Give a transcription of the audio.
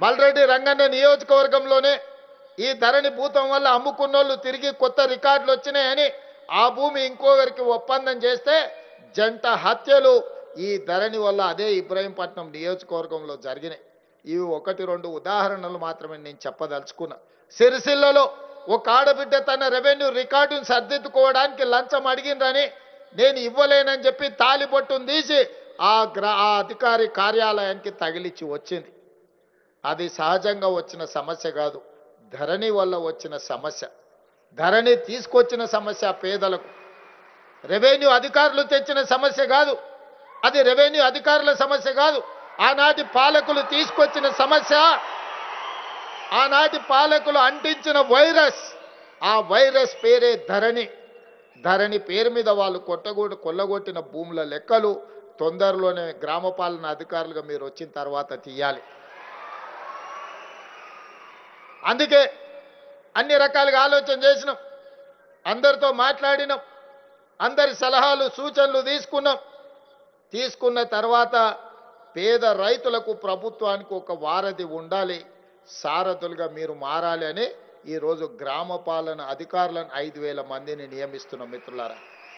మల్రెడ్డి రంగన్న నియోజకవర్గంలోనే ఈ ధరణి భూతం వల్ల అమ్ముకున్నోళ్ళు తిరిగి కొత్త రికార్డులు వచ్చినాయని ఆ భూమి ఇంకొకరికి ఒప్పందం చేస్తే జంట హత్యలు ఈ ధరణి వల్ల అదే ఇబ్రహీంపట్నం నియోజకవర్గంలో జరిగినాయి. ఇవి ఒకటి రెండు ఉదాహరణలు మాత్రమే నేను చెప్పదలుచుకున్నా. సిరిసిల్లలో ఒక ఆడబిడ్డ తన రెవెన్యూ రికార్డును సర్దిద్దుకోవడానికి లంచం అడిగిందని నేను ఇవ్వలేనని చెప్పి తాలిబొట్టును తీసి ఆ అధికారి కార్యాలయానికి తగిలిచ్చి వచ్చింది. అది సహజంగా వచ్చిన సమస్య కాదు, ధరణి వల్ల వచ్చిన సమస్య. ధరణి తీసుకొచ్చిన సమస్య పేదలకు. రెవెన్యూ అధికారులు తెచ్చిన సమస్య కాదు, అది రెవెన్యూ అధికారుల సమస్య కాదు. ఆనాటి పాలకులు తీసుకొచ్చిన సమస్య, ఆనాటి పాలకులు అంటించిన వైరస్. ఆ వైరస్ పేరే ధరణి. ధరణి పేరు మీద వాళ్ళు కొల్లగొట్టిన భూముల లెక్కలు తొందరలోనే గ్రామ పాలన అధికారులుగా మీరు వచ్చిన తర్వాత తీయాలి. అందుకే అన్ని రకాలుగా ఆలోచన చేసినాం, అందరితో మాట్లాడినాం, అందరి సలహాలు సూచనలు తీసుకున్నాం. తీసుకున్న తర్వాత పేద రైతులకు ప్రభుత్వానికి ఒక వారధి ఉండాలి, సారథులుగా మీరు మారాలి అని ఈరోజు గ్రామ పాలన అధికారులను 5,000 మందిని నియమిస్తున్నాం మిత్రులారా.